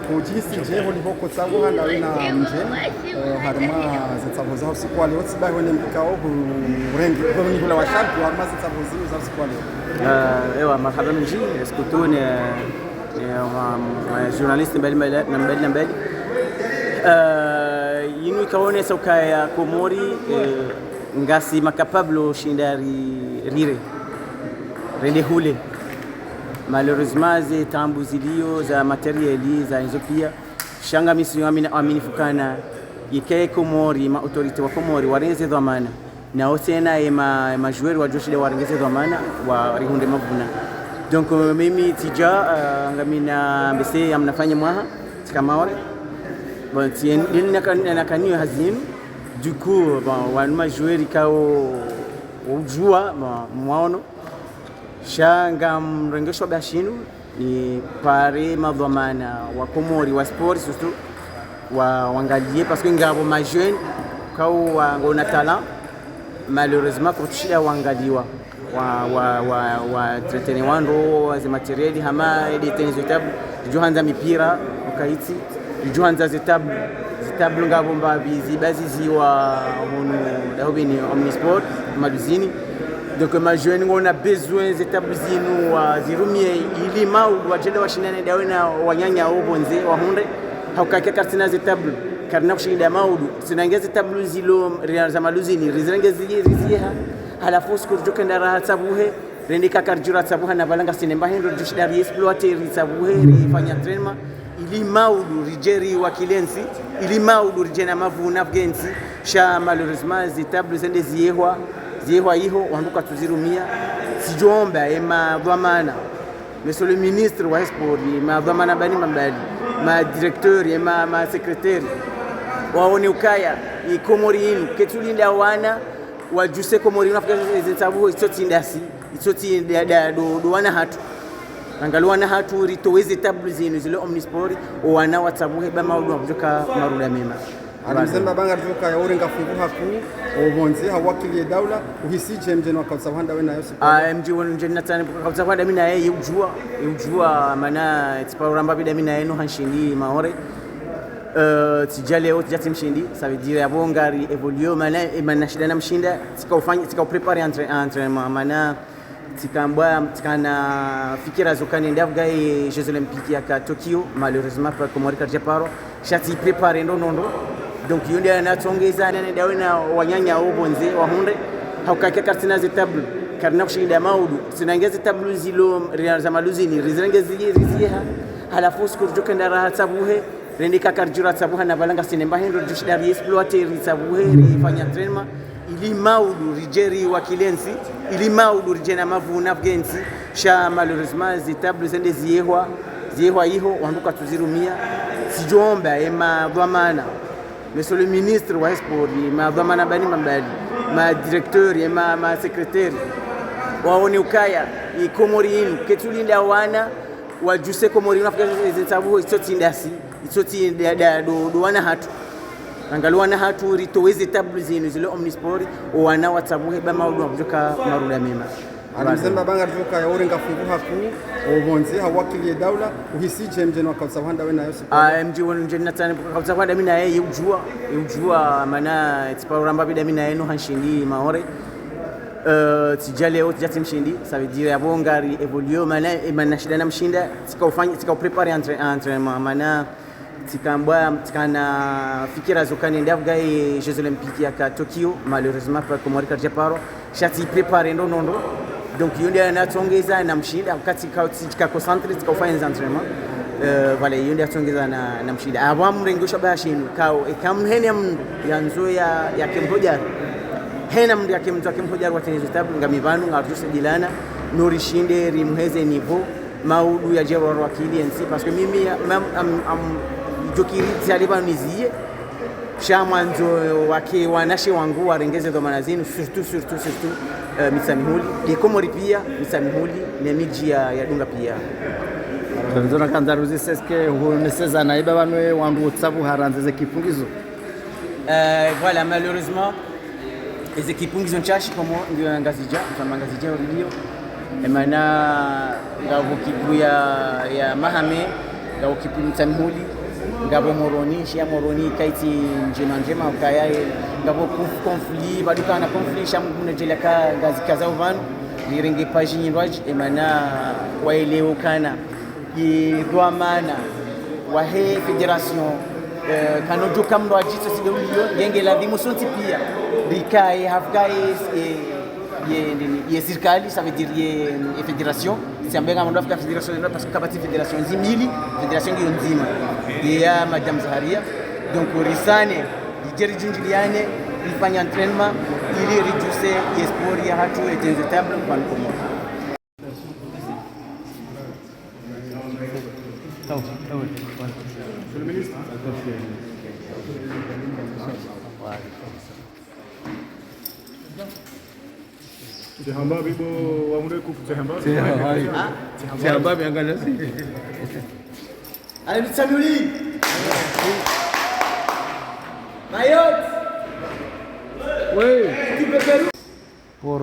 Kujisi je holivoko tsago handa wina mje harma zetsabo za usiku wa leo tsiba wene mkao kurengi kwa nivula wa sharku harma zetsabo zinu za usiku wa leo. Ewa marhaba mji skutuni journalist mbali yinu kaone soka ya Komori ngasi makapablo shindari rire rende hule. Malheureusement ze tambu zilio za materiali za hizo pia shanga misri aminifukana yake Komori ma autorite wa Komori wareze dhamana na osena ma joueur wa joshile warengeze dhamana wa rihunde mavuna. Donc mimi tija ngamina mbese amnafanya mwaha tikamawale bon tien na kanyo hazinu du coup bon wa joueur kao ujua mwaono shanga mrengesho bashinu ni pare madhamana wa Komori wa sport surtout wa wangalie parce que ngabo ma jeune kao ngona talent malheureusement kutushia wangaliwa wa traiter wando za materiali hama edite zetabu johanza mipira ukaiti johanza zetabu ngabo mbabizi bazizi wa hono dahobini omnisport maduzini. Donc ma jeune on a besoin zetabu zinu wa zirumie ilima wajenda washinane dawe na wanyanya obonze wahunde haukaka kartina zetabu karna kushida maudu sinangeze tablu zilo za maluzini rizengeze ziziha halafu sikurujoka ndara tabuhe rendika karjura tabuha na balanga sinemba hendo jushida exploiter tabuhe rifanya entraînement ili maudu rijeri wa kilensi ili maudu rijena mavuna afgensi sha malheureusement zetabu zende ziehwa iho wanduka tuzirumia sijoomba ema dhamana monsieur le ministre wa sport ma dhamana bani mambali ma directeur ema ma secrétaire waone ukaya ikomori inu ketulinda wana wajuse Komori unafika zetabu isotindasi isotinda do wana hatu angaluana hatu ritoweze tabu zinu zile omnisport wana watabuhe ba maudu wabuka maruda mema alimsema banga tuka ya urenga funguha ku obonze hawakili daula uhisije mjeni wakawsahanda wena yose mji wonu mjeni natani wakawsahanda mina yeye ujua mana tiparamba bida mina yenu hanshindi maore tijale au tijati mshindi ça veut dire abongari evolue mana shida na mshinda prepare entraînement mana tikambwa tikana fikira zokani ndavgai Jeux Olympiques ya Tokyo malheureusement pour Komori Karjaparo shati prepare ndonondo. Donc yonde anatsongeza nene dawe na wanyanya obonze wahunde haukaka kartina zetabu karna kushida maudu sinangeze tablu zilo za maluzini rizengeze ziziha halafu sikurujoka ndara tabuhe rendika karjura tabuha na balanga sinemba hendo jushida exploiter tabuhe rifanya entraînement ili maudu rijeri wa kilensi ili maudu rijena mavuna afgensi sha malheureusement zetabu zende ziehwa iho wanduka tuzirumia sijoomba ema dhamana monsieur le ministre wa sport ma dhamana bani mambali ma directeur ema ma secrétaire waone ukaya ikomori inu ketulinda wana wajuse Komori unafika zetabu isotinda do wana hatu angaluana hatu ritoweze tabu zinu zile omnisport wana watabuhe ba maudu wabuka maruda mema alimsema banga tuka ya urenga funguha ku obonze hawakili daula uhisije mjeni wakawsahanda wena yose mji wonu mjeni natani wakawsahanda mina yeye ujua mana tiparamba bida mina yenu hanshindi maore tijale au tijati mshindi ça veut dire abongari evolue mana shida na mshinda prepare entraînement mana tikambwa tikana fikira zokani ndavgai Jeux Olympiques ya Tokyo malheureusement pour Komori Karjaparo shati prepare ndonondo. Donc yonde anatsongeza na mshinda wakati ka concentre tikafanya entraînement voilà yonde atsongeza na mshinda abamrengesha bashinu kao ekamhene mndu yanzo ya kemhojar hena mndu yake mtu akemhojar watengezo tabu ngamivanu ngarjuse dilana norishinde rimheze niveau maudu ya jero wakili NC parce que mimi am jokiri zaliba nizie sha mwanzo wake wanashe wangu warengeze dhamana zenu surtout mitsamihuli ikomori pia mitsamihuli na miji ya dunga pia Tunzona kanzaruzi seske huneseza naiba banwe wandu tsabu haranze kipungizo. Voilà, malheureusement les kipungizo nchashi komo ndio ngazija kama ngazija radio emana ngabo kipu ya mahame ngabo kipu mitsamihuli ngabo moroni shia moroni kaiti njema ukayaye ngabo conflit baduka na conflit shamu jelaka ngazi kaza uvanu liringe page nyindwaji emana waeleo kana yidwamana wahe federation kanojo kamno ajito sidolio ngenge ladhimu sonti pia bikae hafgae ye serikali ça veut dire ye fédération c'est ambenga mando Afrika fédération parce que kabati fédération zimili fédération ngiyo nzima ya madame Zaharia donc risane dijeri jinjiliane ifanya entraînement ili réduire espoir ya hatu et injetable kwa Komoro. Monsieur le ministre. Sehamba bibo wamule sehamba. Sehamba biangana si. Allez Mitsamihuli. Mayotte. Oui. Pour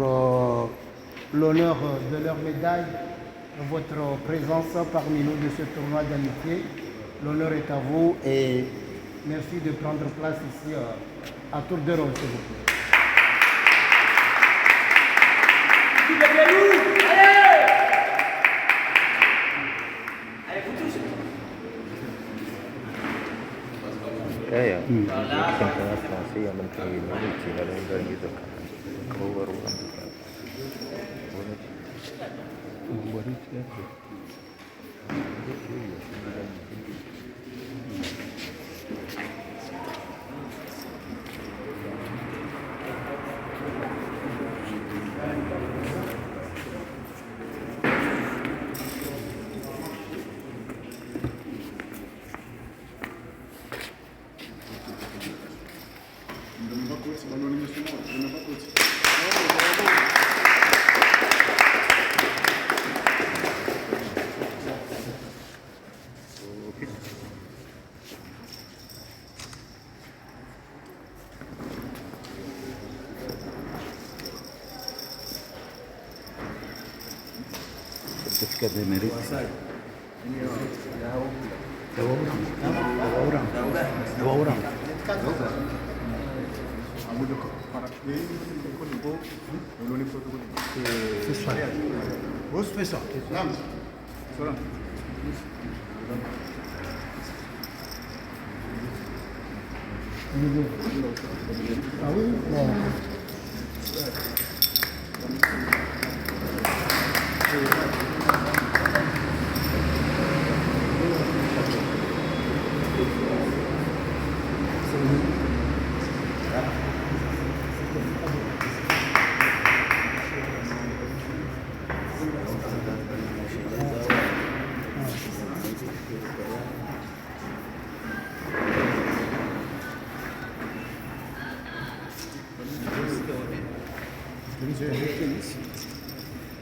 l'honneur de leur médaille, votre présence parmi nous de ce tournoi d'amitié. L'honneur est à vous et merci de prendre place ici à tour de rôle, s'il vous plaît. Certificat de mérite.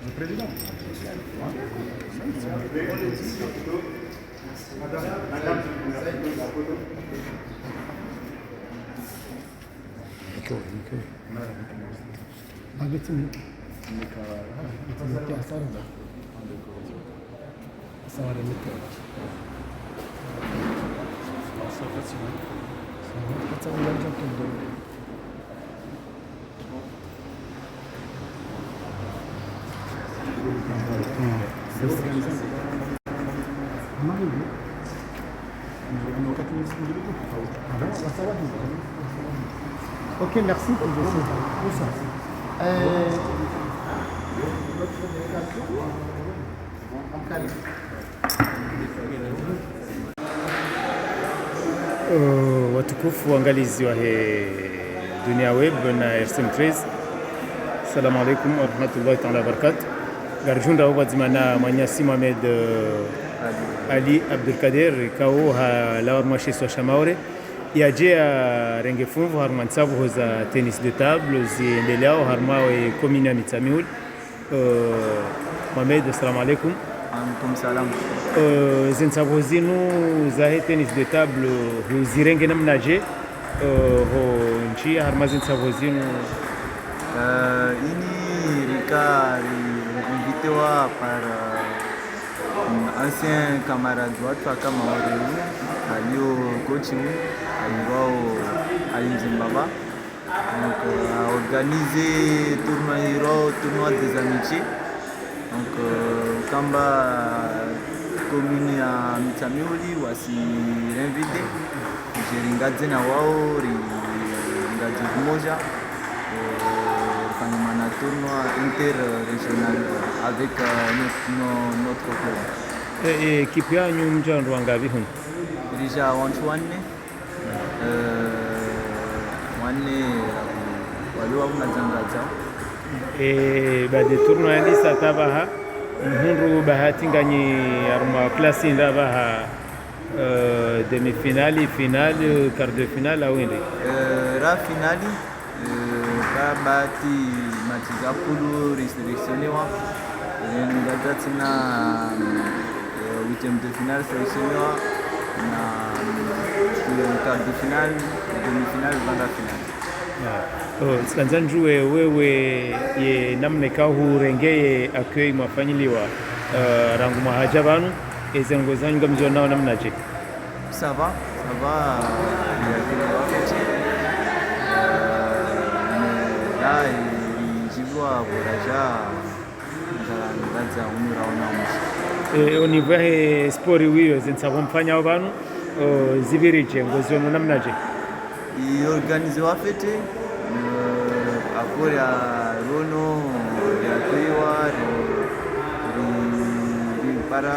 Le président. Ok, merci pour ça. Watukufu waangalizi wa Dunia Web na RSM13, assalamu alaikum wa rahmatullahi ta'ala wa barakatuh. Garjunda wazimana Manyasi Mohamed Ali Abdelkader kao ha lawa mwashi swa shamaore yaje renge funvu harma ntsavu za tennis de table ziendeleao harma we komini ya Mitsamihuli. Mohamed, assalamu alaikum. Alaikum salam. Zintsavo zinu za tennis de table zirenge namnaje ho nchi harma zintsavo zinu Ini Rika invité par un ancien camarade kama Oreu alio coaching à Zimbabwe. Donc a organisé tournoi des amitiés. Donc kamba commune ya Mitsamihuli wasi invité. Jiringadze na wao ringadze kumoja. Un tournoi interrégional avec notre club. Et équipe yanyu mjando wangapi huni? Rija wanne waliwa unazangaza. Bade tournoi ni satabaha mhundu bahati ngani arma klasi ndabaha demi-finale, finale, quart de finale au indi. Ra finali bahati matiza pulu reselectionnewa ngaza tena 8e de finale selectionnewa na quart de finale, demi-finale, banda finale. Sikanzanjue wewe ye namne kahu rengeye accueil mwafanyiliwa rangu mahaja banu ezengo zanyu gamzo nao namnaje? Ça va jivua boraja ngaza umira ona au niveau ya sport wiyo zintsavo mfanya abantu zibirije ngo zono namnaje i organize wa fete akora rono ya kwiwa para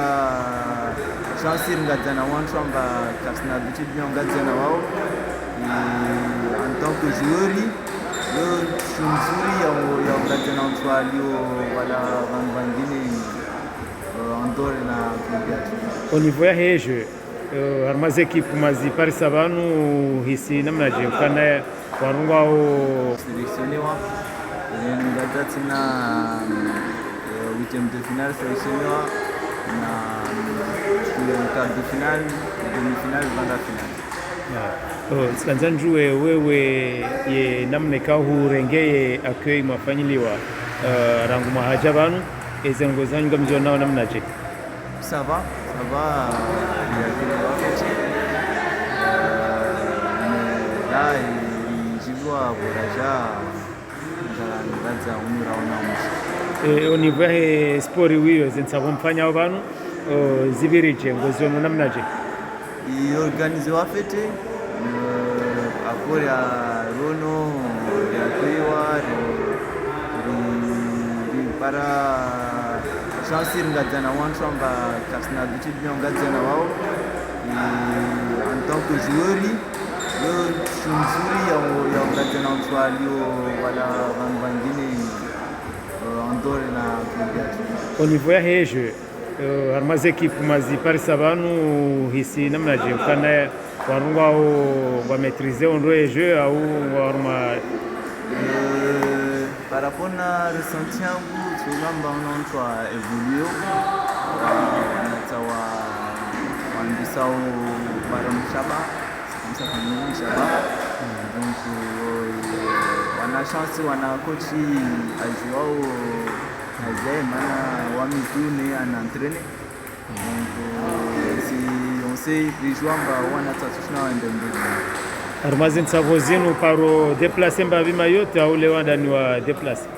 chance ngaza na wantu amba kasna bitu ngaza na wao en tant que joueur shumzuri ya ngaza na wantu walio wala vangine andore na kubiatu. Au niveau ya heje harmaze equipe mazi parisa banu hisi namnaje kana warunga o selectionnewa ngaza tena 8e de finale selectionnewa na quart de finale, demi-finale, banda finale. Sikanzanjue wewe ye namne kahu rengeye accueil mwafanyiliwa rangu mahaja banu ezengo zanyu gamzo nao namnaje? Ça va là jivua boraja ngaza umira ona au niveau ya sport wiyo zintsavo mfanya banu zibirije ngo zono namnaje i organize wa fete akora rono ya kwiwa para chance ngaza na wantu amba kasna bitu ngaza na wao en tant que joueur shumzuri ya ngaza na wantu walio wala vangine andore na kubiatu. Au niveau ya heje harmaze equipe mazi parisa banu hisi namnaje kana warunga o wa maîtriser on doit jeu au warma par rapport à ressenti yangu tulamba mtu evolue na tawa wandisao para mshaba kama kama mshaba donc wana chance wana coach ajuao azé mana wamitune ana entraîner donc si on sait les joueurs wana tatushna ndembe harmaze ntsavo zinu paro déplacer mbavima yote au le wandani wa déplacer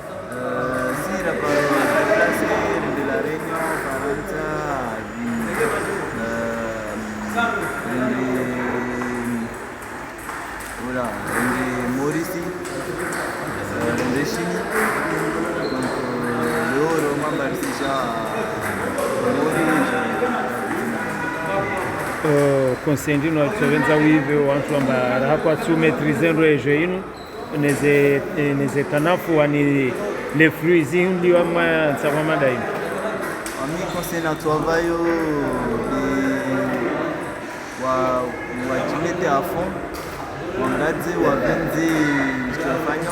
sira paro déplacer de la Réunion Faransa Maurice de Chine donc l'euro mambarisha consendi no tsovenza wive wantu amba rahakwa tsu maîtriser ndo eje inu neze kanafu wani les fruits indi wa ma tsama madai ami conseil na travail wa jimete à fond wangadze wavenze chitaifanya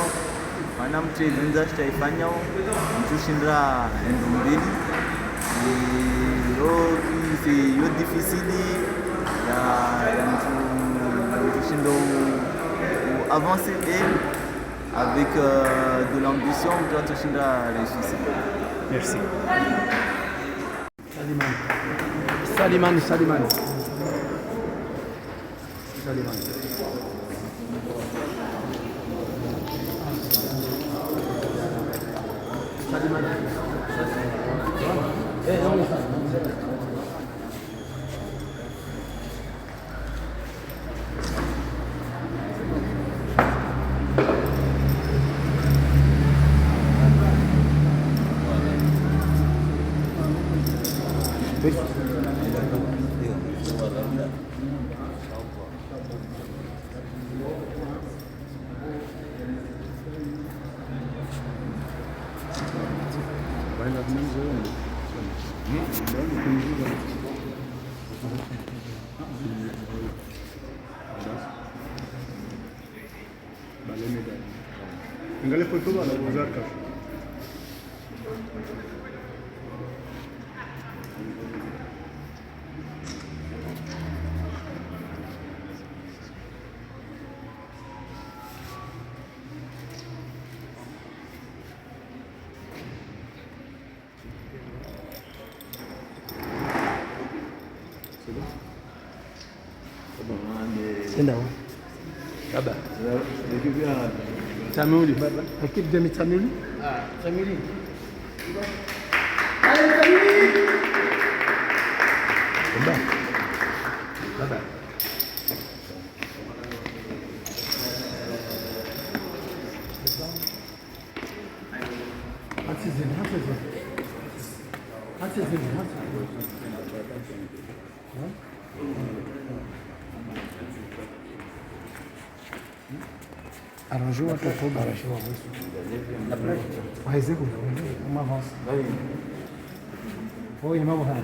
wana mtrevenza chitaifanya mtushindira endo mbili yo difficile ya mtushindo avancer et avec de l'ambition mtushindira réussir. Merci. Salimani. Angalia foto anauza kafe. Senda baba. Tamuli baba. Équipe de Tamuli. Tamuli. Allez Tamuli. Baba. Arranjou un topo, arranjou un réseau, on avance. Oui, il m'a ouvert.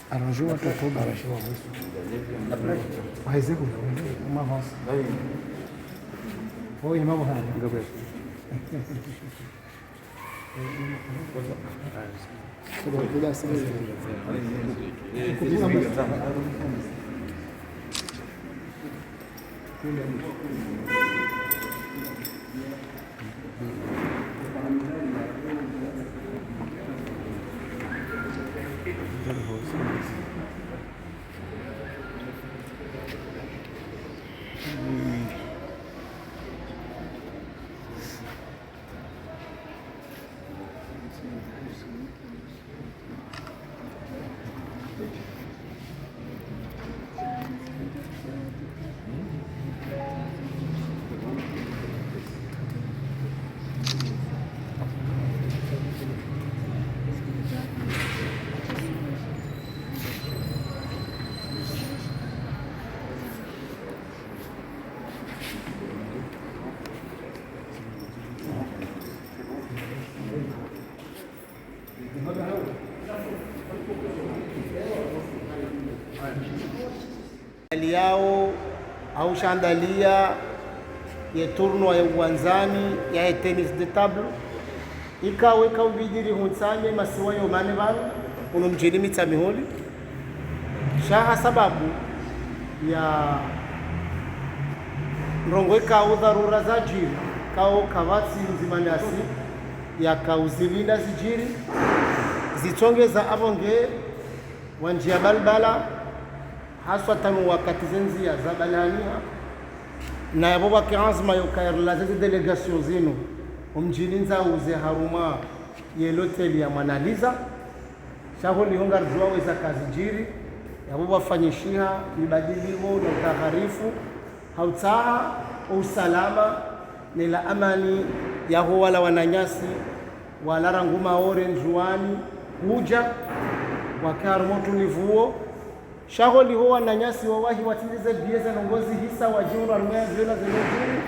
Arranjou un topo, arranjou un réseau, on avance. Oui, il m'a ouvert. Yao au shandalia ya turno ya uwanzani ya tennis de table ikaweka ubidiri hunsanye masiwa yo mane balo uno mjini mitamiholi shaha sababu ya ndongo ikawo dharura za jiri kao kavatsi nzimanasi ya kauzilinda zijiri zitongeza avonge wanjia balbala haswa tanu wakati zenzi ya zabalania na yabo bakianzima yokairla zezi delegation zino umjini nzauze haruma ye hotel ya Mwanaliza shaho lihonga rjua weza kazi jiri yabo wafanyishiha mibadiliho na utagharifu hautaha usalama nila amani yaho wala wananyasi wala ranguma ore njuani huja wakarumotu nivuo shaho liho wananyasi wawahi watilize bieza nongozi hisa wajuru arumea vyona zelojuru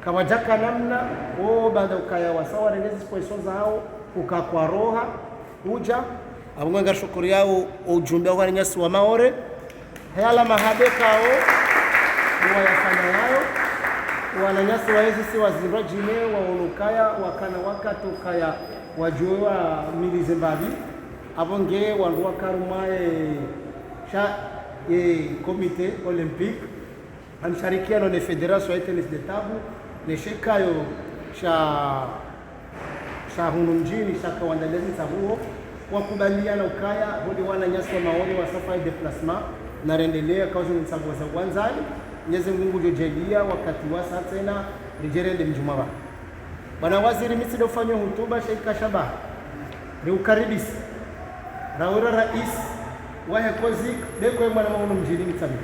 kawajaka namna baada ukaya wasawa renezi poisoza hao ukakwa roha huja abunga shukuri yao ujumbe wa nyasi wa maore hayala mahabe kao wayafanya yao wananyasi waezi si wazindwa jine waonukaya wakana wakati ukaya wajua milize mbali abonge wanduwa karumae sha komite olympique ansharikiano ne federation ya tennis de table ne shekayo sha hunu mjini shaka wandalezi tabuo wakubaliana ukaya hodi wana nyasi wa maoni wa safari de plasma na rendelea kauzi ni sabu za kwanzani Mwenyezi Mungu jojelia wakati wa sasa tena rijerende mjumaba bwana waziri misido fanywa hutuba Sheikh Shaba ni ukaribisi raura rais wa hekozi deko mwana maono mjini mtabi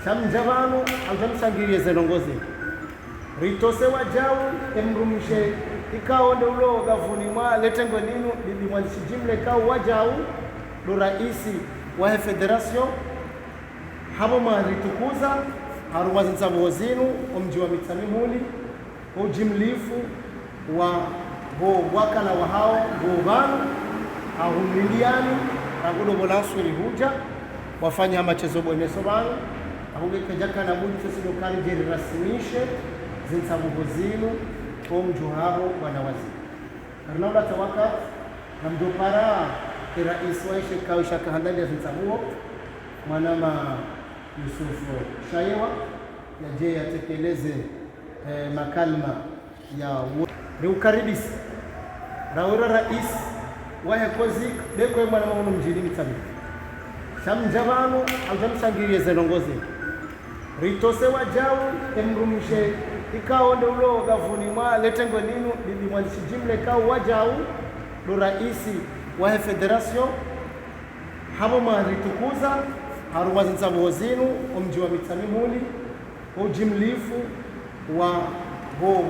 shamjabano amshangirie zenongozi ritose wajau emrumishe ikao ndio ulo gavuni mwa letengwe ninu bibi mwandishi jimle kao wajau do raisi wa federation habo maritukuza harumazi nzabo zinu omji wa mitamimuli ujimlifu wa wakala wa hao bobanu ahumiliani agudo bolansuri huja wafanya machezo boneso banu ahubeke jaka na budi sisi dokari jeri rasimishe zinsabugo zinu omju habo bwana waziri karnaula tawaka na mdopara rais wa shirika shaka handali ya zinsabuo mwanama Yusufu Shaiwa yaje yatekeleze makalma ya ukaribisi raura rais wa hekozi deko mwana maono mjini mtabi shamjabano amshangirie zenongozi ritose wajau emrumishe ikao ndio ulo gavuni mwa letengwe ninu bibi mwandishi jimle kao wajau do raisi wa federation habo maritukuza harumazi nzabo zinu omji wa mitamimuli ujimlifu wa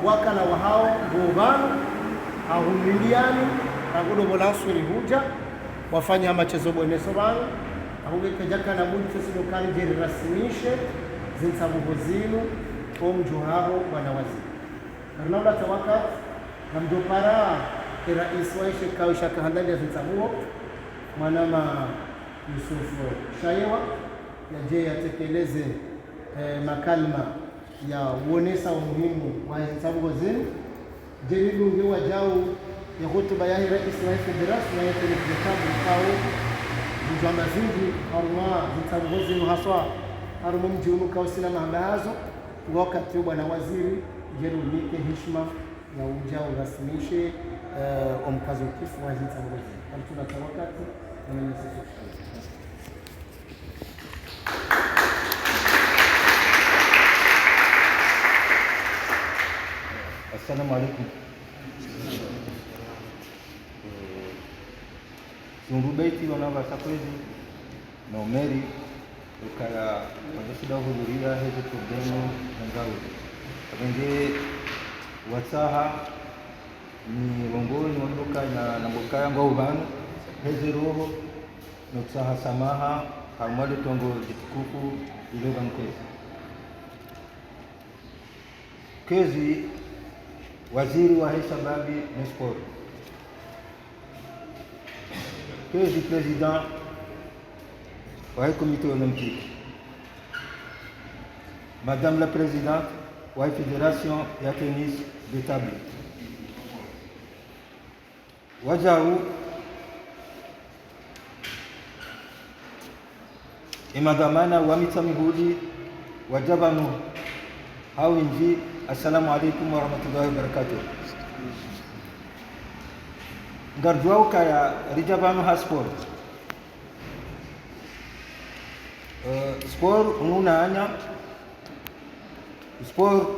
wakala wa hao bobanu ahumiliani agudo bolansuri huja wafanya machezo boneso banu ahubeke jaka na budi sisi dokari jeri rasimishe zinsabugo zinu omju habo bwana waziri karnaula tawaka na mdopara rais wa shirika shaka handali ya zinsabuo mwanama Yusufu Shaiwa yaje yatekeleze makalma ya uonesa umuhimu wa zinsabugo zinu jeridu ngewa jau ya hotuba ya rais wa federation na yote ni kitabu kao mjamba zingi haruma zinsabugo zinu haswa haruma mjiunu kao sina mahangazo wakati bwana waziri jerunike heshima ya ujao rasimishe omkazo kifu wa zinsabugo zinu altuna tawakati na mwenye sisi. Assalamu alaikum. Sungubaiti wanava sakwezi na umeri ukaya wajashida huduria hizo problemu ngao abenge watsaha ni wongoni wandoka na nambokaya ngao banu hezi roho nutsaha samaha hamwali tongo jitukufu iloga mkezi kezi waziri wa hesababi na sport kezi president wa comité olympique madame la présidente wa fédération ya tennis de table wajau imadamana wa mitamihudi wajabanu hawinji. Assalamu alaikum warahmatullahi wabarakatuh. Garjuau kaya rijabanu ha sport. Sport ununa sport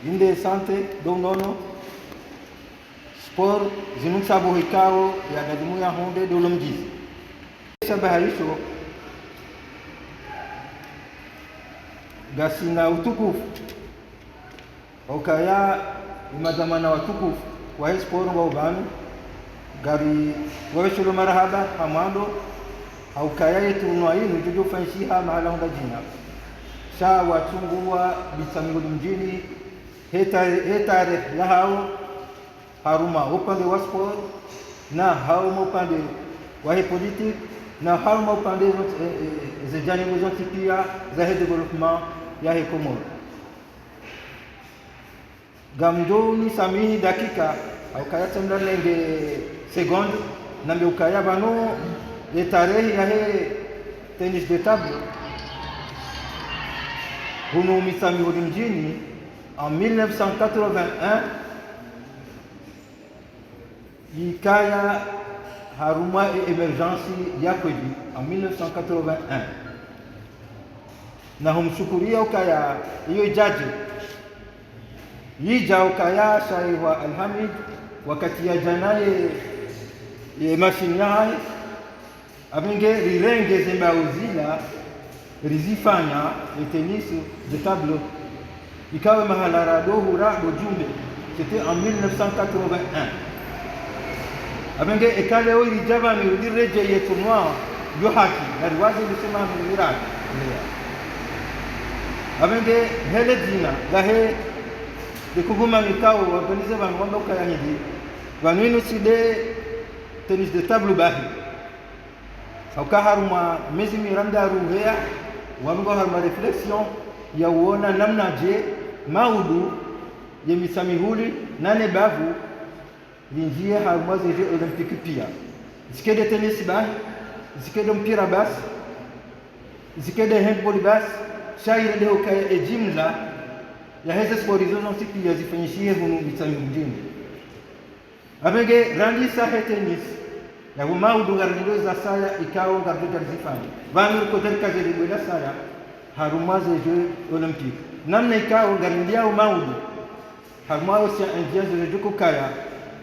inde sante do nono sport zinunsabu hikao ya dadimu ya honde do lomjizi sabaha hicho gasina utukufu okaya imadamana watukufu wa esporo wa ubanu gari waweshulu marhaba hamando haukaya yetunwa inu juju fanshiha mahala honda jina sha wachungua bisamiguli mjini hetare lahao haruma upande wa sport na hauma upande wa politique na hauma upande za janibu zote pia za development ya Komoro. Gamdoni samihi dakika au kaya tenda lenge seconde na ukaya bano le tarehe ya tennis de table huno misami mjini en 1981 ikaya haruma emergency ya kweli en 1981 na humshukuria ukaya hiyo jaji yija ukaya shaiwa Alhamid wakati ya janaye mashini yae abinge rirenge zembauzila rizifanya tenisi de table ikawe mahala radohura dojumbe c'était en 1981 abinge ekale o irijaba ni udireje yetunwa yo haki na riwazi lisema ni iraq abinge hele dina lahe de kuguma mikao organize ban wanda ukaya hidi banwinu side tennis de table bahi sauka haruma mezi miranda ruhea wango haruma reflexion ya uona namna je maudu ya misamihuli nane bavu linjie haruma zeje olympique pia zikede tennis bahi zikede mpira basi zikede handball basi shairi de ukaya ejimla ya heze sport zozo siku ya zifanyishie hunu mitami mjini abenge randi sahe tennis ya maudu gardido za saya ikao gardido zifanya vanu ko del kaje de saya haruma ze jeux olympique namna ikao gardidia maudu haruma osia indien ze joko kaya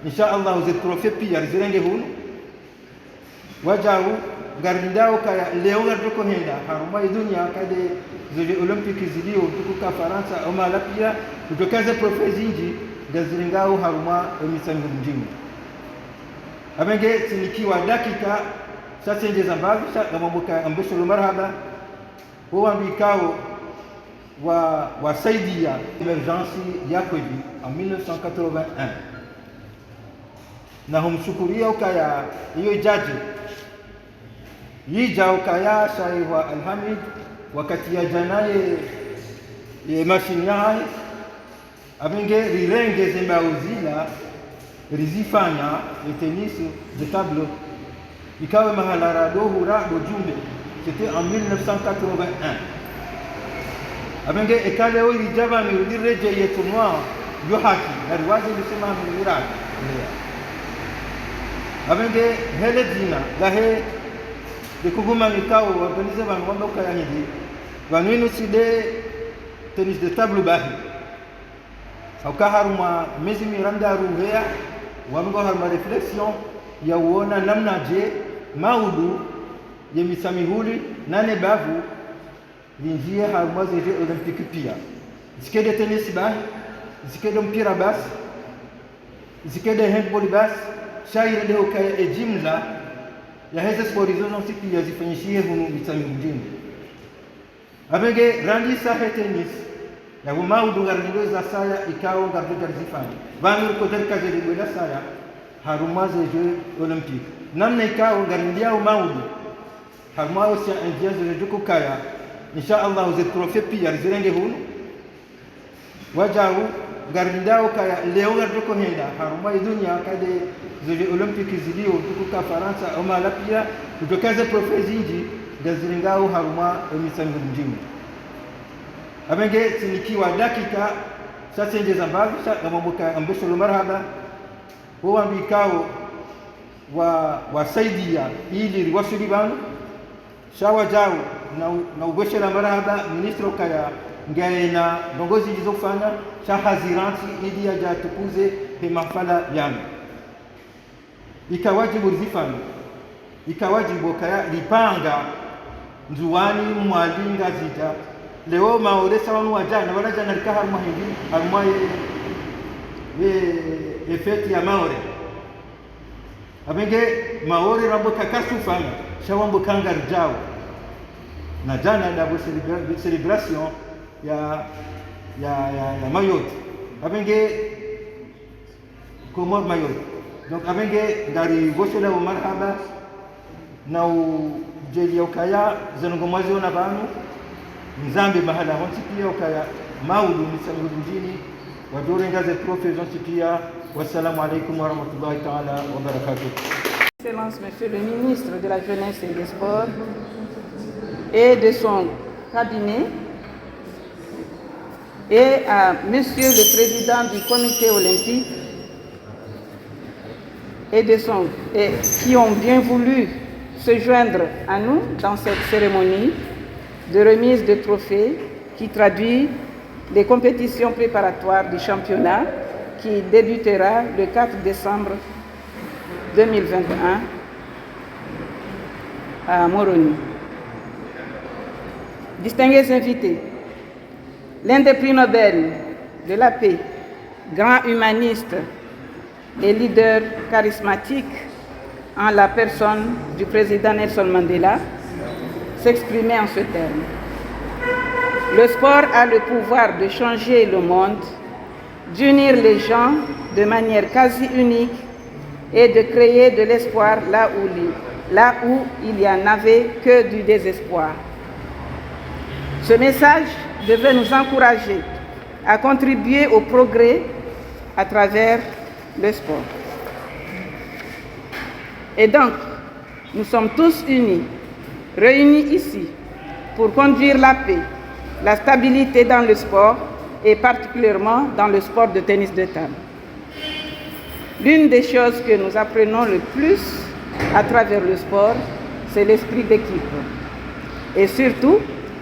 insha Allah ze trophée pia zirenge hunu wajahu gardidia kaya leo gardido henda haruma dunia kade ze olympique zilio tukuka Faransa au mala pia kutokaze trophée zinji gaziringao haruma emisani mjini abenge tinikiwa dakika sasa nje zambavi sasa mamboka ambesho marhaba huwa mbikao wa saidia emergency ya kweli en 1981 na humshukuria ukaya hiyo jaji yija ukaya shaiwa Alhamid wakati ya janaye mashini yae abenge rirenge zembauzila rizifanya tenisi de table ikawe mahala radohura dojumbe c'était en 1981 abenge ekale o irijaba ni udireje yetunwa yo haki na riwazi lisema ni iraq abenge hele dina lahe de kuguma mikao organize ban wanda ukaya hidi banwinu side tennis de table bahi sauka haruma mezi miranda ruhea wango haruma reflexion ya uona namna je maudu ya misamihuli nane bavu linjie haruma zeje olympique pia zikede tennis bahi zikede mpira basi zikede handball basi shairi de ukaya ejimla ya heze sport zozo siku ya zifanyishie hunu mitami mjini abenge randi sahe tennis ya maudu gardido za saya ikao gardido zifanya vanu ko del kaje de saya haruma ze jeux olympique namna ikao gardidia maudu haruma osia indien ze joko kaya insha Allah ze trophée pia zirenge hunu wajahu gardidia kaya leo gardido henda haruma dunia kade ze olympique zilio tukuka Faransa au mala pia kutokaze trophée zinji gaziringao haruma emisani mjini abenge tinikiwa dakika sasa nje zambavi sasa mamboka ambesho marhaba huwa mbikao wa saidia ili riwasuli banu shawa jao na ubeshe la marhaba ministro kaya ngaena bongozi zilizofanya shahaziranti ili ajatukuze hemafala yani ikawajibu zifanya ikawajibu kaya lipanga nzuwani mwalinga zita leo maore sawa nu wajana wala jana lika harma hindi harma ye feti ya maore abenge maore rambo kakasu fanga shawambo kanga rjao na jana da celebration ya Mayotte abenge Comore Mayotte donc abenge dari goshela wa marhaba na ujeli ya ukaya zanongomazi na banu nzambe mahala wansikia ukaya maudu misangudu mjini wadore ngaze profession sikia. Wassalamu alaikum wa rahmatullahi ta'ala wa barakatuh. Excellence, Monsieur le ministre de la Jeunesse et des Sports et de son cabinet, et à Monsieur le Président du Comité olympique et qui ont bien voulu se joindre à nous dans cette cérémonie de remise de trophées qui traduit les compétitions préparatoires du championnat qui débutera le 4 décembre 2021 à Moroni. Distingués invités, l'un des prix Nobel de la paix, grand humaniste et leader charismatique en la personne du président Nelson Mandela, s'exprimait en ce terme. Le sport a le pouvoir de changer le monde, d'unir les gens de manière quasi unique et de créer de l'espoir là où il n'y en avait que du désespoir. Ce message devrait nous encourager à contribuer au progrès à travers le sport. Et donc, nous sommes tous unis, réunis ici pour conduire la paix, la stabilité dans le sport et particulièrement dans le sport de tennis de table. L'une des choses que nous apprenons le plus à travers le sport, c'est l'esprit d'équipe. Et surtout,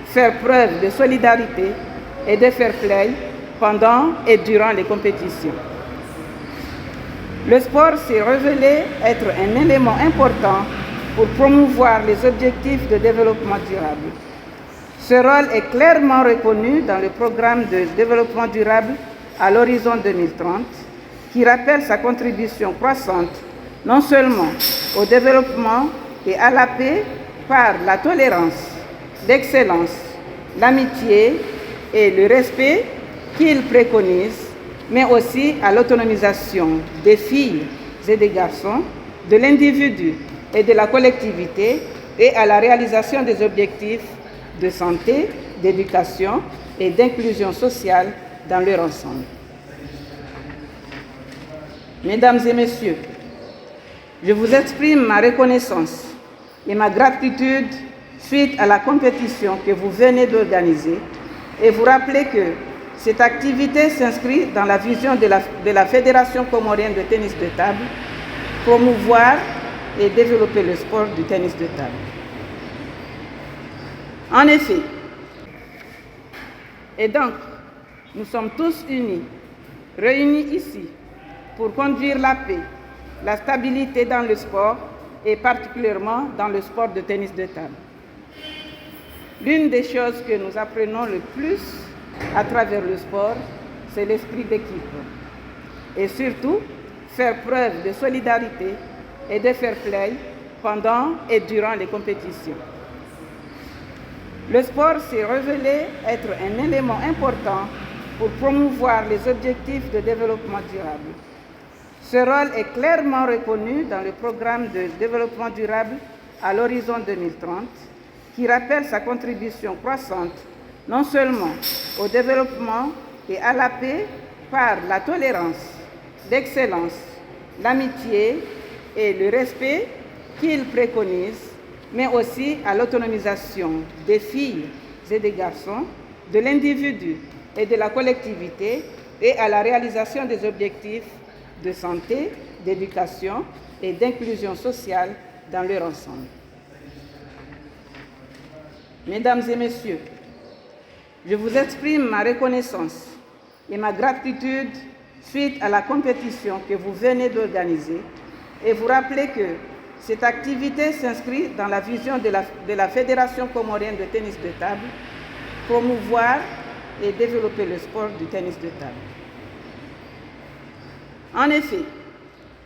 faire preuve de solidarité et de fair play pendant et durant les compétitions. Le sport s'est révélé être un élément important pour promouvoir les objectifs de développement durable. Ce rôle est clairement reconnu dans le programme de développement durable à l'horizon 2030, qui rappelle sa contribution croissante non seulement au développement et à la paix par la tolérance, l'excellence, l'amitié et le respect qu'il préconise, mais aussi à l'autonomisation des filles et des garçons, de l'individu et de la collectivité et à la réalisation des objectifs de santé, d'éducation et d'inclusion sociale dans leur ensemble. Mesdames et messieurs, je vous exprime ma reconnaissance et ma gratitude suite à la compétition que vous venez d'organiser et vous rappeler que cette activité s'inscrit dans la vision de la Fédération comorienne de tennis de table, promouvoir et développer le sport du tennis de table. En effet, et donc, nous sommes tous unis, réunis ici pour conduire la paix, la stabilité dans le sport et particulièrement dans le sport de tennis de table. L'une des choses que nous apprenons le plus à travers le sport, c'est l'esprit d'équipe. Et surtout, faire preuve de solidarité et de fair play pendant et durant les compétitions. Le sport s'est révélé être un élément important pour promouvoir les objectifs de développement durable. Ce rôle est clairement reconnu dans le programme de développement durable à l'horizon 2030, qui rappelle sa contribution croissante non seulement au développement et à la paix par la tolérance, l'excellence, l'amitié et le respect qu'il préconise, mais aussi à l'autonomisation des filles et des garçons, de l'individu et de la collectivité et à la réalisation des objectifs de santé, d'éducation et d'inclusion sociale dans leur ensemble. Mesdames et messieurs, je vous exprime ma reconnaissance et ma gratitude suite à la compétition que vous venez d'organiser et vous rappeler que cette activité s'inscrit dans la vision de la Fédération comorienne de tennis de table, promouvoir et développer le sport du tennis de table. En effet,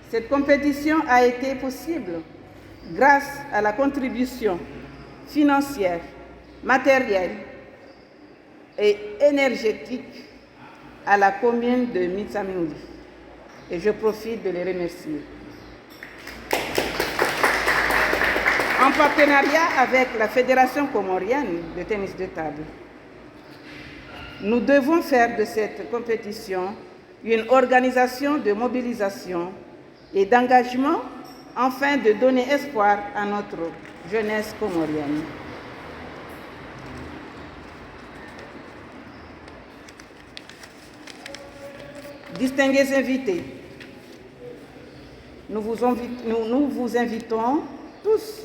cette compétition a été possible grâce à la contribution financière, matérielle et énergétique à la commune de Mitsamindi. Et je profite de les remercier. En partenariat avec la Fédération comorienne de tennis de table, nous devons faire de cette compétition une organisation de mobilisation et d'engagement afin de donner espoir à notre jeunesse comorienne. Distingués invités, nous vous invitons tous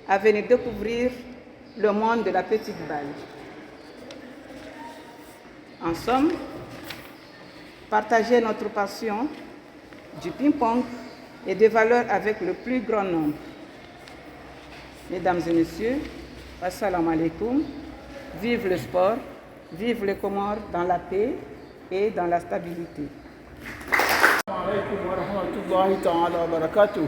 à venir découvrir le monde de la petite balle. En somme, partager notre passion du ping-pong et des valeurs avec le plus grand nombre. Mesdames et messieurs, assalamu alaikum, vive le sport, vive les Comores dans la paix et dans la stabilité. Alaikum warahmatullahi ta'ala wabarakatuh.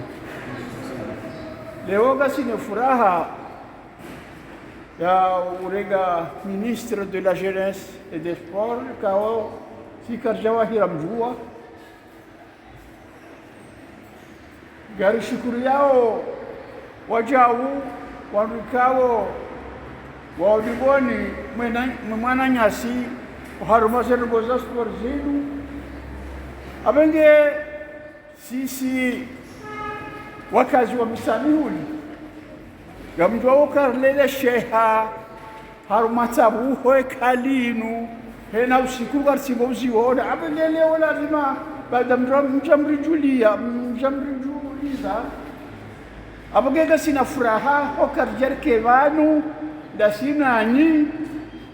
Leo basi ni furaha ya urega ministre de la jeunesse et des sports kao Fikar Jawahir Mjua. Gari shukuru yao wajau wanukao waudiboni mwana nyasi haruma zenu goza sport zenu abenge sisi wakazi wa Misamihuli gamjwa ukarlele sheha haruma tabu hoe kalinu hena usiku garsimbo uziona abenge leo lazima baada mjamrijuliza abenge sina furaha okarjerke vanu da sinani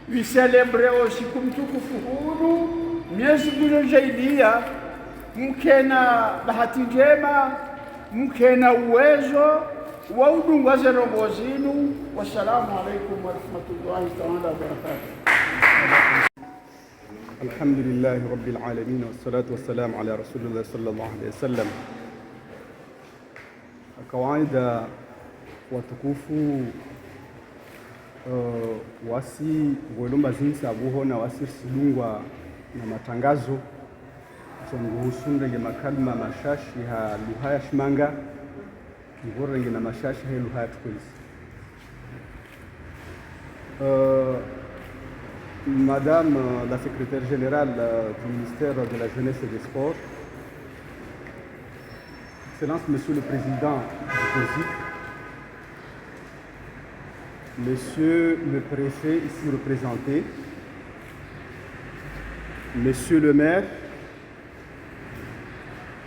vi celebre usiku mtukufu huru miezi kujailia mkena bahati njema mkena uwezo wa udunga zerongo zinu. Wassalamu alaikum warahmatullahi ta'ala wabarakatuh. Alhamdulillahi rabbil alamin wassalatu wassalamu ala rasulillah sallallahu alayhi wasallam. Kawaida watukufu wasi ngolomba zinsa buho na wasir silungwa na matangazo songuhusundenge makalma mashashi ha luhaya shimanga ngorenge na mashashi ha luhaya tukwezi. Madame la secrétaire générale du ministère de la Jeunesse et des Sports, Excellence Monsieur le Président du COSIC, Monsieur le Préfet ici représenté, Monsieur le maire,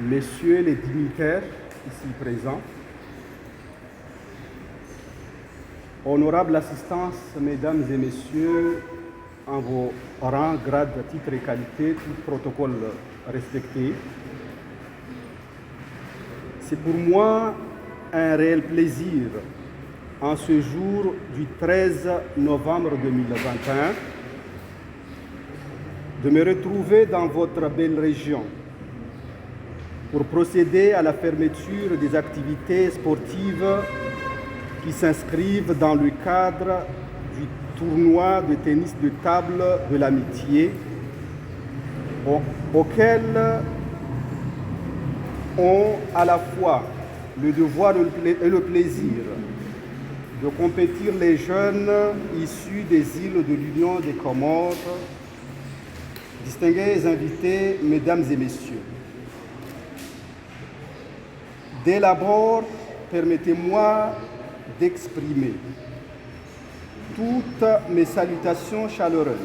Messieurs les dignitaires ici présents, honorable assistance, Mesdames et Messieurs, en vos rangs, grades, titres et qualités, tout protocole respecté. C'est pour moi un réel plaisir, en ce jour du 13 novembre 2021, de me retrouver dans votre belle région pour procéder à la fermeture des activités sportives qui s'inscrivent dans le cadre du tournoi de tennis de table de l'amitié auquel ont à la fois le devoir et le plaisir de compétir les jeunes issus des îles de l'Union des Comores. Distingués invités, Mesdames et Messieurs, dès l'abord, permettez-moi d'exprimer toutes mes salutations chaleureuses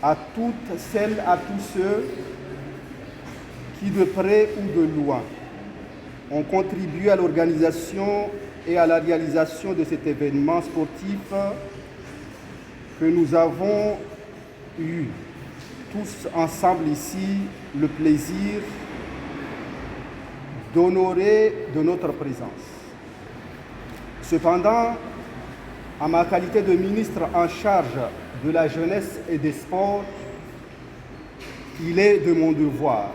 à toutes celles, à tous ceux qui, de près ou de loin, ont contribué à l'organisation et à la réalisation de cet événement sportif que nous avons eu tous ensemble ici le plaisir d'honorer de notre présence. Cependant, en ma qualité de ministre en charge de la jeunesse et des sports, il est de mon devoir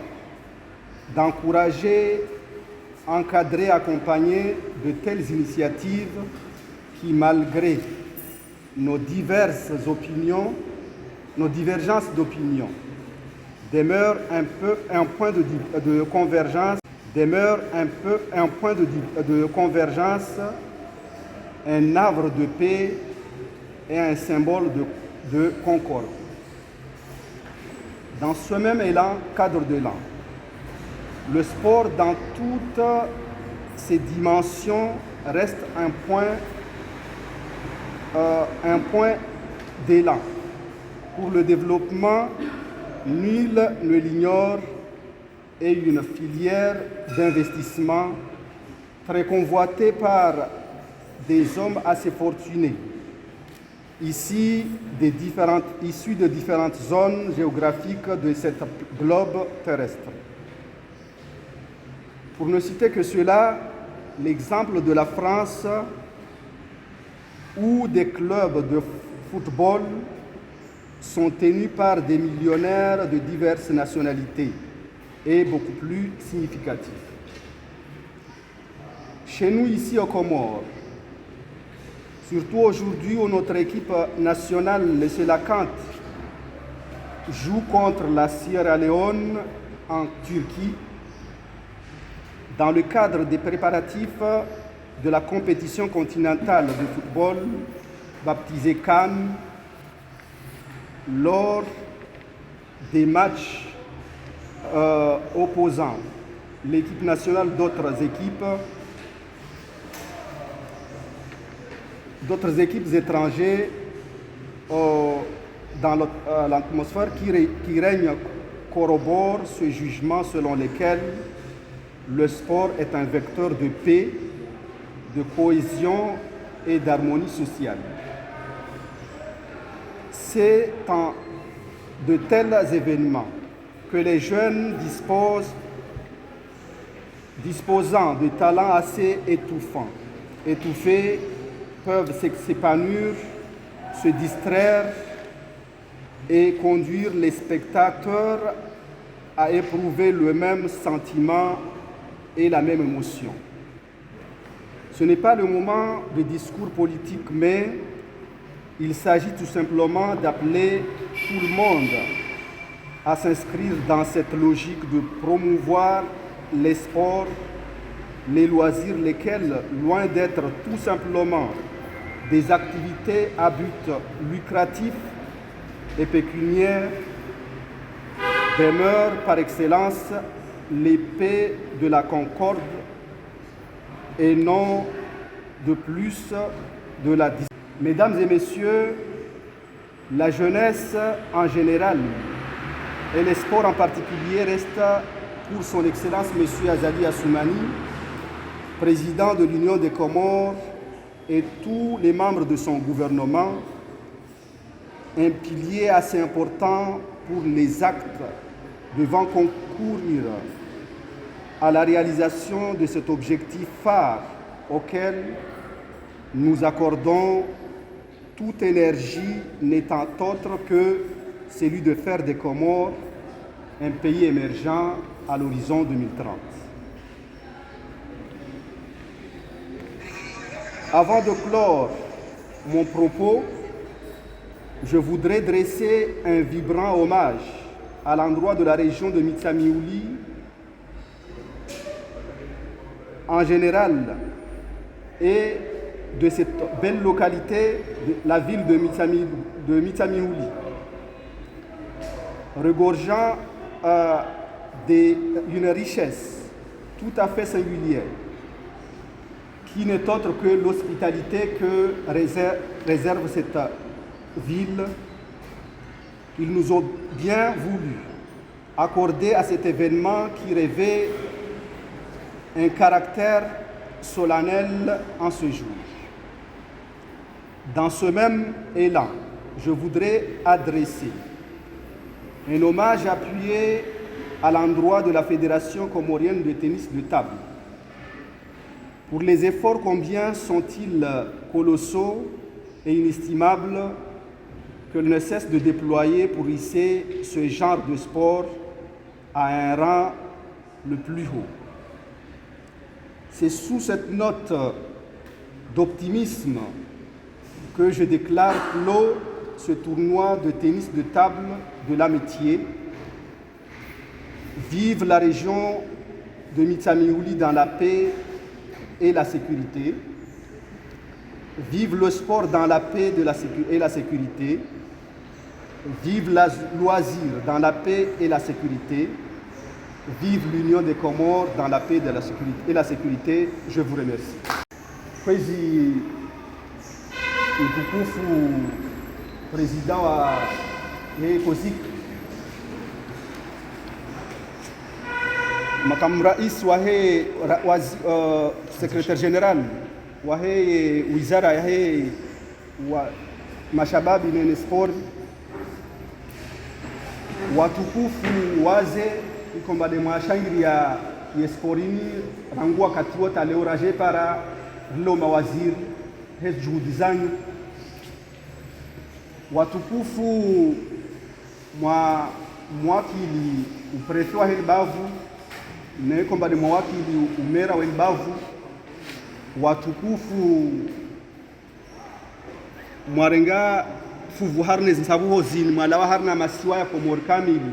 d'encourager, encadrer, accompagner de telles initiatives qui, malgré nos divergences d'opinion, demeurent un point de convergence, un havre de paix et un symbole de concorde. Dans ce même cadre d'élan, le sport dans toutes ses dimensions reste un point d'élan pour le développement, nul ne l'ignore, et une filière d'investissement très convoitée par des hommes assez fortunés, issus de différentes zones géographiques de cette globe terrestre. Pour ne citer que cela, l'exemple de la France, où des clubs de football sont tenus par des millionnaires de diverses nationalités, est beaucoup plus significatif. Chez nous, ici aux Comores, surtout aujourd'hui où notre équipe nationale, le Selakant, joue contre la Sierra Leone en Turquie, dans le cadre des préparatifs de la compétition continentale de football baptisée CAN, lors des matchs opposant l'équipe nationale d'autres équipes étrangères dans l'atmosphère qui règne corrobore ce jugement selon lequel le sport est un vecteur de paix, de cohésion et d'harmonie sociale. C'est en de tels événements que les jeunes disposant de talents assez étouffés peuvent s'épanouir, se distraire et conduire les spectateurs à éprouver le même sentiment et la même émotion. Ce n'est pas le moment de discours politique, mais il s'agit tout simplement d'appeler tout le monde à s'inscrire dans cette logique de promouvoir les sports, les loisirs, lesquels, loin d'être tout simplement des activités à but lucratif et pécuniaire, demeurent par excellence l'épée de la concorde et non de plus de la discorde. Mesdames et messieurs, la jeunesse en général et les sports en particulier restent pour son Excellence M. Azali Assoumani, président de l'Union des Comores, et tous les membres de son gouvernement, un pilier assez important pour les actes devant concourir à la réalisation de cet objectif phare auquel nous accordons toute énergie, n'étant autre que celui de faire des Comores un pays émergent à l'horizon 2030. Avant de clore mon propos, je voudrais dresser un vibrant hommage à l'endroit de la région de Mitsamiouli en général et de cette belle localité, la ville de Mitsamiouli, regorgeant d'une richesse tout à fait singulière, qui n'est autre que l'hospitalité que réserve cette ville. Ils nous ont bien voulu accorder à cet événement qui revêt un caractère solennel en ce jour. Dans ce même élan, je voudrais adresser un hommage appuyé à l'endroit de la Fédération comorienne de tennis de table. Pour les efforts, combien sont-ils colossaux et inestimables qu'elle ne cesse de déployer pour hisser ce genre de sport à un rang le plus haut. C'est sous cette note d'optimisme que je déclare clos ce tournoi de tennis de table de l'amitié. Vive la région de Mitsamiouli dans la paix et la sécurité. Vive le sport dans la paix et la sécurité. Vive le loisir dans la paix et la sécurité. Vive l'Union des Comores dans la paix et la sécurité. Je vous remercie. Président président wa COSIC, makamu rais wa secrétaire général wa wizara ya wa mashababi nene sport, watukufu waze ikomba de mwashangiri ya sporini rangu wakati wote leo raje para lo mawaziri hez juhudi zanyu, watukufu mwakili uprefe wa Helbavu ne komba de mwakili umera wa Helbavu, watukufu mwarenga fuvu harne nsabu hozini mwalawa harna masiwa ya Komori kamili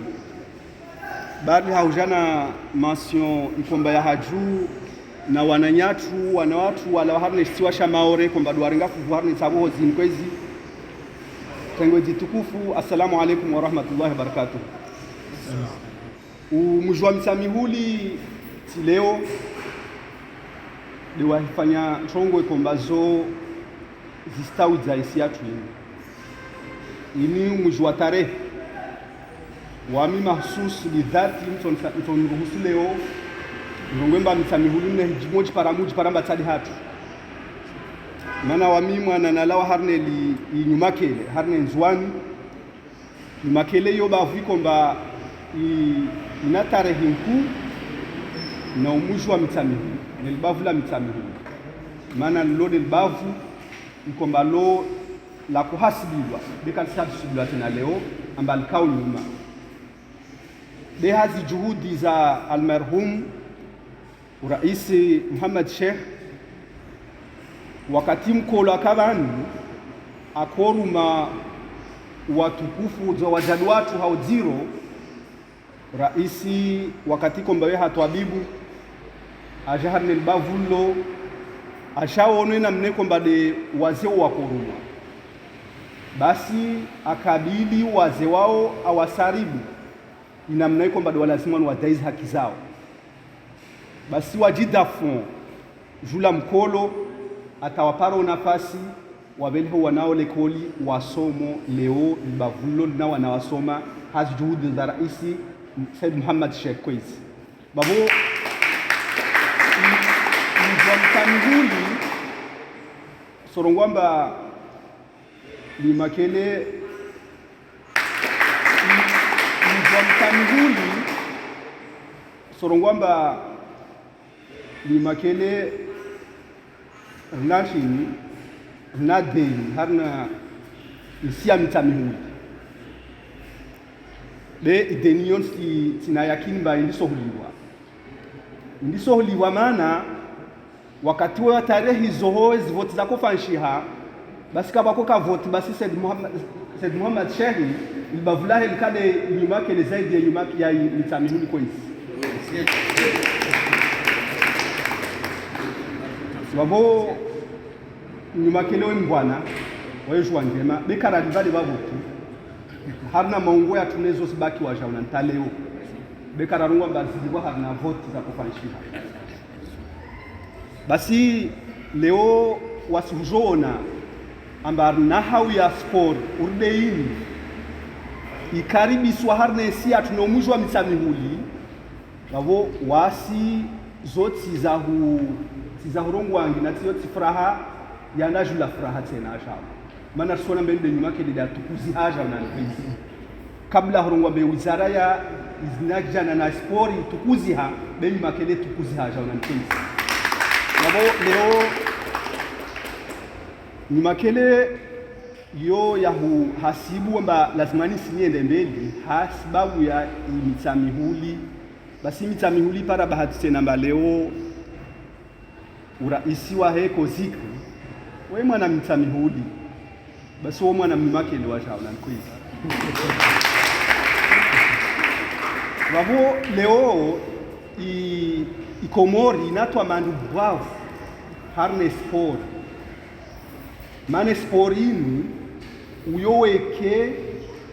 bali haujana mention ikomba ya haju na wananyatu wanawatu wala harne siwa shamaore komba duarenga fuvu harne nsabu hozini kwezi tengwe jitukufu. Assalamu alaikum wa rahmatullahi wa barakatuh. Umujwa Mitsamihuli leo liwafanya chongo ikombazo zistawi za isi yatu ini umujwa tarehe wami mahsus lidhati mtonruhusu leo ngomba Mitsamihuli ne hijimoji para mbatadi hatu mana wami mwana nalawa harne li inyumakele harne nzwani nyumakele yo bavu ikomba ina tarehe nkuu na umujwa Mitsamihuli nelibavu la Mitsamihuli mana lo nelibavu ikomba lo la kuhasibilwa bekalisihabisibilwa tena leo ambalikao nyuma de hazi juhudi za almarhum Rais Muhammad Sheikh wakati mkolo akabani akoruma watukufu za wajali watu haodziro raisi wakati kombawe hatwabibu ajaharne libavulo ashaonwe na mne komba de wazee wakoruma basi akabili wazee wao awasaribu inamna komba de walazima wadaizi haki zao basi wajidafon jula mkolo atawaparo nafasi wabelho wanao lekoli wasomo leo libavulo na wanawasoma hazi juhudi za raisi Said Muhammad Sheikh kwezi babo Mitsamihuli sorongwamba ni makele Mitsamihuli sorongwamba ni makele nashini na deni harna isia Mitsamihuli be idenion tina yakini ba indisohuliwa maana wakati wa tarehe zoho zivoti zako fanshiha basi kabako ka vote basi Said Muhammad Sheikh ibavula helikade nyuma kele zaidi ya nyuma ya Mitsamihuli kwezi wabo nyuma kele mbwana wayeshwa njema bekara divale babutu harna maungo ya tunezo sibaki wa jauna ntaleo bekara rungwa bazidi harna vote za kufanishiha basi leo wasujona ambar nahau ya sport urdeini ikaribiswa harne si atunomujwa Mitsamihuli babo wasi zoti za hurongwangi na zoti furaha yanajula furaha tena ashaba mana sona mbende nyuma kile da tukuzi haja na kwezi kabla hurongwa be wizara ya iznajana na sport tukuzi ha be nyuma kile tukuzi haja na kwezi babo leo nyuma kile yo ya hasibu kwamba lazima nisiniende mbele sababu ya mitamihuli basi mitamihuli para bahati tena leo uraisi wa heko zikri we mwana mitamihuli basi wo mwana mmake ndo washaula nkwiza wabo leo ikomori inatwa mandu bwavu harne sport mane sport inu uyoweke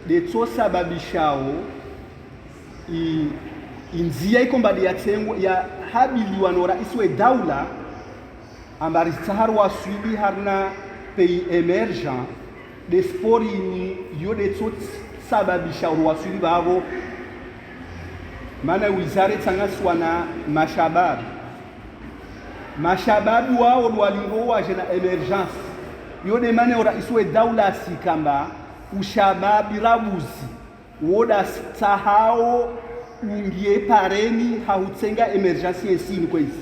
detosababishao inzia ikombadi ya tengo ya habiliwa no rais we daula ambari tsaharu wa Swidi harna pays emergent de sport ini yo detosababishao wa Swidi bavo maana wizara tangaswa na mashababu wao walingo waje na emergence yode mane rais we daula sikamba ushababi rabuzi woda sahao ungie pareni hautsenga emergency yesini kwezi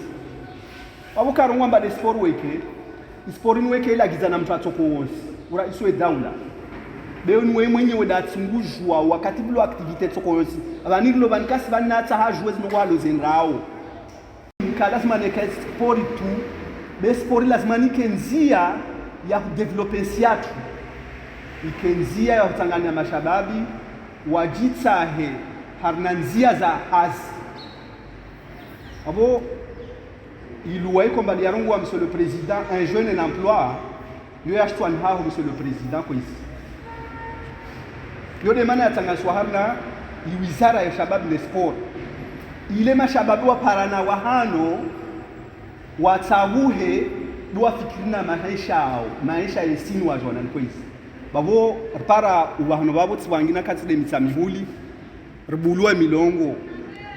abo karongwa mba de sport ni weke ila gizana mtu atoko wonsi rais we daula beo ni we mwenyewe datsungujwa wakati bilo activite tsoko wonsi abani lo bankasi banna tsaha jouer no walo zenrao lazima neke sport tu be sport lazima nikenzia ya kudevelope siatu ikenzia ya kutangania mashababi wajitsahe harnanzia za hazi abo iluwa ikomba diarongo wa monsieur le président un jeune en emploi yo yashtwan hao monsieur le président kwisi yo de mana yatangaswa harna wizara ya shababi le sport ile mashababi wa parana wahano watabuhe dua fikirina maisha yesini wa jona kwezi babo para ubahano babo tswangina katside mitsamihuli ribulwa milongo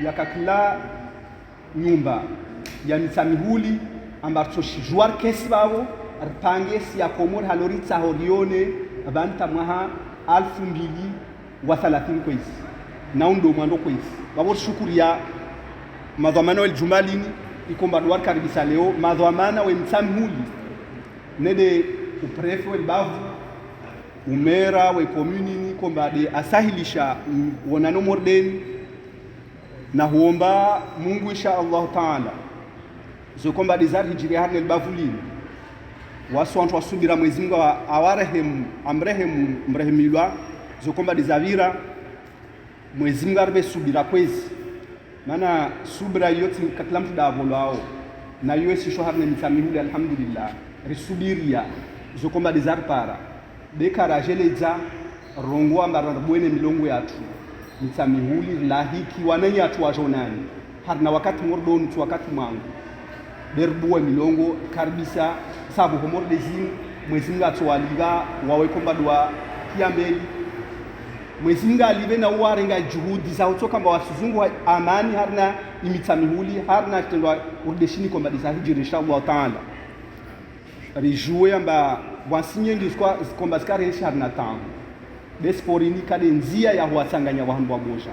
yakakla nyumba ya mitsamihuli ambacho joueur kesi babo ripange si ya komor halori tsahorione abanta mwaha 2030 kwezi na ndo mwando kwezi babo shukuria madhamano el jumalini ikomba duar karibisa leo madhamana we mtamhuli nede uprefe we bavu umera we community komba de asahilisha wonano morden na huomba Mungu insha Allah taala zo komba de zar hijri harne bavulini wasu wantu wasubira Mwenyezi Mungu awarehemu amrehemu mrehemilwa zo komba de zavira Mwenyezi Mungu arbe subira kwezi mana subra yote kakla mtu davolao na yosi shoharne mitamihuli alhamdulillah risubiria zo komba de zar para bekarajeleja rongo ambara bwene milongo yatu mitamihuli lahiki wanani yatu wajonani harna wakati mordoni tu wakati mwangu berbuwa milongo karbisa sabu homorde zin mwezinga twaliga wawe komba dwa kiambeli mwezinga alibe na uwarenga juhudi za utoka mba wasuzungu amani harna imitamihuli harna tendwa urdeshini komba za hijri inshallah taala rijouer amba wansinye ngizwa komba skare harna tangu desporini kade nzia ya huasanganya wahandu wa moja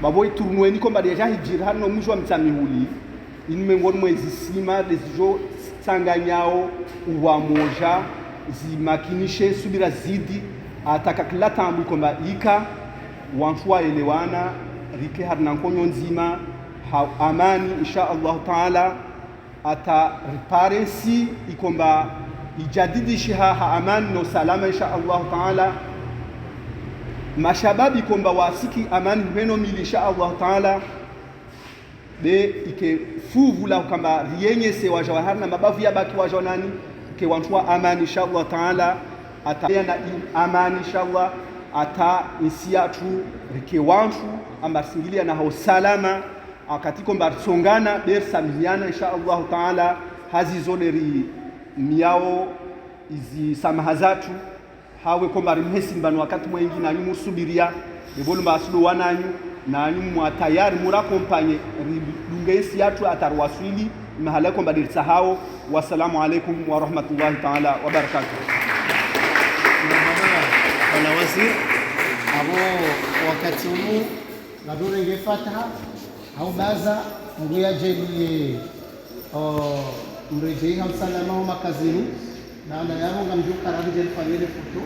baboi tournoi ni komba deja hijri harno mujwa mitamihuli inimengoni mwezi sima dezijo sanganyao uwa moja zimakinishe subira zidi ataka kila tambu komba ika wanshwa elewana rike harna nkonyo nzima amani insha Allah taala ata reparensi ikomba ijadidishe amani no salama insha Allah taala mashababi komba wasiki amani heno mili insha Allah taala be ike fuvu la kamba rienye se wajawarna mabavu ya baki wajonani ke wantua amani inshallah taala atayana amani inshallah ata insiatu rike wantu amba singilia na hao salama akatiko mbarsongana ber samiliana inshallah taala hazi zoderi miao izi samahazatu hawe komba rimhesi mbanu wakati mwingi na nyumu subiria ebolu mbasudo wananyu na nyumu tayari mura kompanye dungesi yatu atarwasili mahala komba dirisa hao. Wassalamu alaikum wa rahmatullahi ta'ala wa barakatuh. Bwana waziri abo wakati huu nadure ngefataha au baza nguya jelie mrejei hamsalama wa makazini Baada ya hapo ngamjuka radi zile photo